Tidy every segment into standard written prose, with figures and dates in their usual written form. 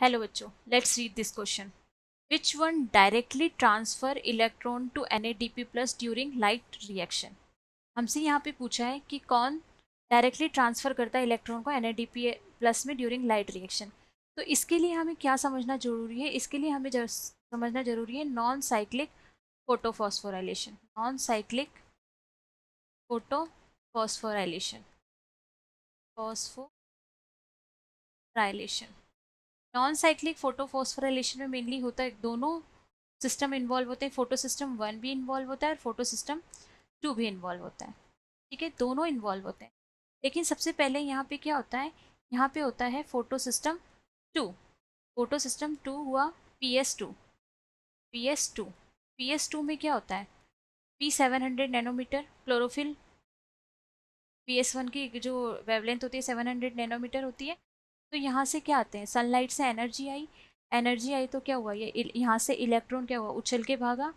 Hello बच्चों, let's read this question. Which one directly transfer electron to NADP plus during light reaction. हमसे यहाँ पे पूछा है कि कौन डायरेक्टली ट्रांसफर करता है इलेक्ट्रॉन को NADP प्लस में ड्यूरिंग लाइट रिएक्शन. तो इसके लिए हमें क्या समझना जरूरी है? इसके लिए हमें समझना जरूरी है non cyclic photophosphorylation. Non cyclic photophosphorylation. Phosphorylation. Non cyclic photophosphorylation में मेनली होता है, दोनों सिस्टम इन्वॉल्व होते हैं. फोटो सिस्टम 1 भी इन्वॉल्व होता है और फोटो सिस्टम 2 भी इन्वॉल्व होता है. ठीक है, दोनों इन्वॉल्व होते हैं. लेकिन सबसे पहले यहाँ पे क्या होता है? यहाँ पे होता है फोटो सिस्टम 2. फोटो सिस्टम 2 हुआ PS2. PS2 PS2 में क्या होता है? P700 nanometre chlorophyll. PS1 की जो वेवलेंथ होती है 700 नैनोमीटर होती है. तो यहाँ से क्या आते हैं? सनलाइट से एनर्जी आई तो क्या हुआ? ये यहाँ से इलेक्ट्रॉन क्या हुआ? उछल के भागा.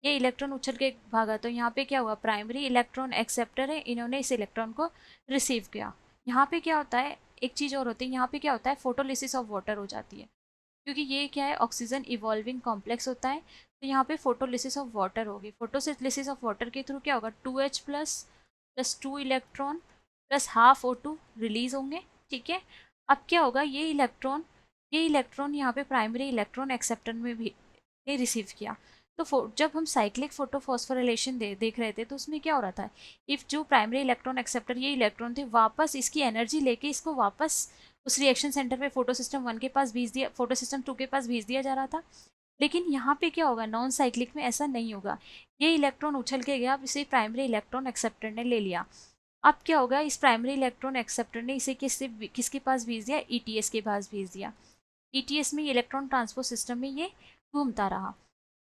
ये इलेक्ट्रॉन उछल के भागा तो यहाँ पे क्या हुआ? प्राइमरी इलेक्ट्रॉन एक्सेप्टर है, इन्होंने इस इलेक्ट्रॉन को रिसीव किया. यहाँ पे क्या होता है? एक चीज़ और होती है, यहाँ पे क्या होता है? फोटोलिसिस ऑफ वाटर हो जाती है, क्योंकि ये क्या है? ऑक्सीजन इवॉल्विंग कॉम्प्लेक्स होता है. तो यहाँ पे फोटोलिसिस ऑफ वाटर होगी. फोटोलिसिस ऑफ वाटर के थ्रू क्या होगा? 2H plus plus 2 electron plus half O2 release होंगे. ठीक है, अब क्या होगा? ये इलेक्ट्रॉन यहाँ पे प्राइमरी इलेक्ट्रॉन एक्सेप्टर में भी रिसीव किया. तो जब हम साइक्लिक फोटोफॉस्फोराइलेशन देख रहे थे तो उसमें क्या हो रहा था? इफ जो प्राइमरी इलेक्ट्रॉन एक्सेप्टर ये इलेक्ट्रॉन थे, वापस इसकी एनर्जी लेके इसको वापस उस रिएक्शन सेंटर पे फोटो सिस्टम 1 के पास भेज दिया, फोटो सिस्टम 2 के पास भेज दिया जा रहा था. लेकिन यहाँ पे क्या होगा? नॉन साइक्लिक में ऐसा नहीं होगा. ये इलेक्ट्रॉन उछल के गया, अब इसे प्राइमरी इलेक्ट्रॉन एक्सेप्टर ने ले लिया. अब क्या होगा? इस प्राइमरी इलेक्ट्रॉन एक्सेप्टर ने इसे किसके पास भेज दिया? ETS के पास भेज दिया. ETS में इलेक्ट्रॉन ट्रांसपोर्ट सिस्टम में ये घूमता रहा.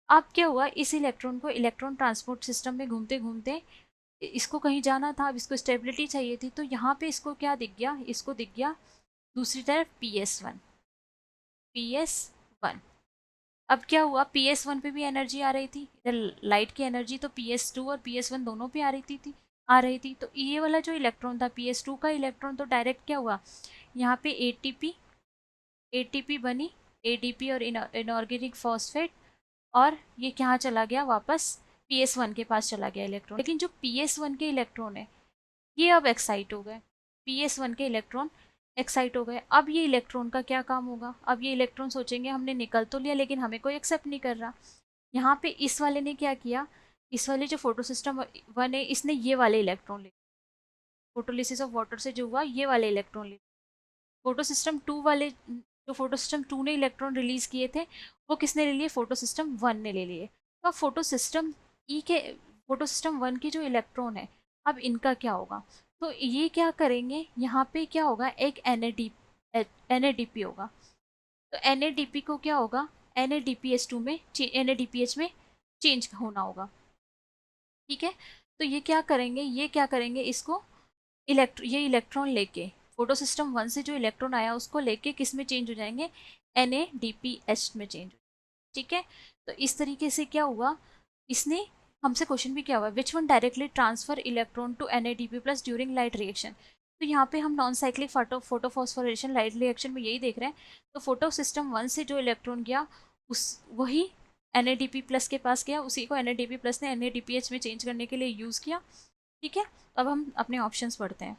अब क्या हुआ? इस इलेक्ट्रॉन को इलेक्ट्रॉन ट्रांसपोर्ट सिस्टम में घूमते घूमते इसको कहीं जाना था, अब इसको स्टेबिलिटी चाहिए थी, तो यहाँ पे इसको क्या दिख गया? इसको दिख गया दूसरी तरफ PS1. PS1. अब क्या हुआ? PS1 पे भी एनर्जी आ रही थी, लाइट की एनर्जी तो PS2 और PS1 दोनों पे आ रही थी. तो ये वाला जो इलेक्ट्रॉन था PS2 का इलेक्ट्रॉन, तो डायरेक्ट क्या हुआ? यहाँ पे ATP बनी, ADP और इनऑर्गेनिक फॉस्फेट, और ये कहाँ चला गया? वापस PS1 के पास चला गया इलेक्ट्रॉन. लेकिन जो PS1 के इलेक्ट्रॉन है ये अब एक्साइट हो गए. PS1 के इलेक्ट्रॉन एक्साइट हो गए. अब ये इलेक्ट्रॉन का क्या काम होगा? अब ये इलेक्ट्रॉन सोचेंगे हमने निकल तो लिया लेकिन हमें कोई एक्सेप्ट नहीं कर रहा. यहाँ पे इस वाले ने क्या किया? इस वाले जो फोटो सिस्टम 1 है, इसने ये वाले इलेक्ट्रॉन ले, फोटोलिसिस ऑफ वाटर से जो हुआ ये वाले इलेक्ट्रॉन ले. फोटो सिस्टम 2 वाले, जो फोटो सिस्टम 2 ने इलेक्ट्रॉन रिलीज किए थे, वो किसने ले लिए? फोटो सिस्टम 1 ने ले लिए. तो अब फोटो सिस्टम 1 के जो इलेक्ट्रॉन है, अब इनका क्या होगा? तो ये क्या करेंगे? यहाँ पे क्या होगा? एक NADP होगा. तो NADP को क्या होगा? NADPH2 में NADPH में चेंज होना होगा. ठीक है, तो ये क्या करेंगे इसको ये इलेक्ट्रॉन लेके फोटो सिस्टम 1 से जो इलेक्ट्रॉन आया उसको लेके किस में चेंज हो जाएंगे? NADPH में चेंज. ठीक है, तो इस तरीके से क्या हुआ? इसने हमसे क्वेश्चन भी क्या हुआ? Which one directly transfer electron to NADP plus during light reaction. तो यहाँ पे हम non cyclic photophosphorylation light reaction में यही देख रहे हैं. तो फोटो सिस्टम 1 से जो इलेक्ट्रॉन गया उस वही NADP प्लस के पास गया, उसी को NADP प्लस ने NADPH में चेंज करने के लिए यूज़ किया. ठीक है, तो अब हम अपने ऑप्शंस पढ़ते हैं.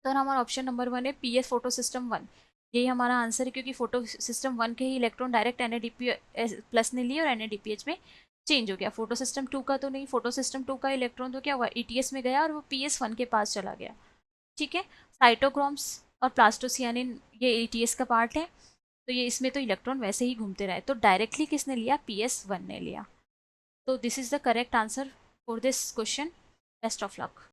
तो हमारा ऑप्शन नंबर 1 है PS फोटो सिस्टम 1. यही हमारा आंसर है, क्योंकि फोटो सिस्टम 1 के ही इलेक्ट्रॉन डायरेक्ट NADP प्लस ने लिए और NADPH में चेंज हो गया. फोटो सिस्टम 2 का तो नहीं, फोटो सिस्टम 2 का इलेक्ट्रॉन तो क्या हुआ? ETS में गया और वो PS1 के पास चला गया. ठीक है, साइटोक्रोम्स और प्लास्टोसियानिन ये ETS का पार्ट है, तो ये इसमें तो इलेक्ट्रॉन वैसे ही घूमते रहे. तो डायरेक्टली किसने लिया? PS1 ने लिया. तो this is the correct answer for this question. Best of luck.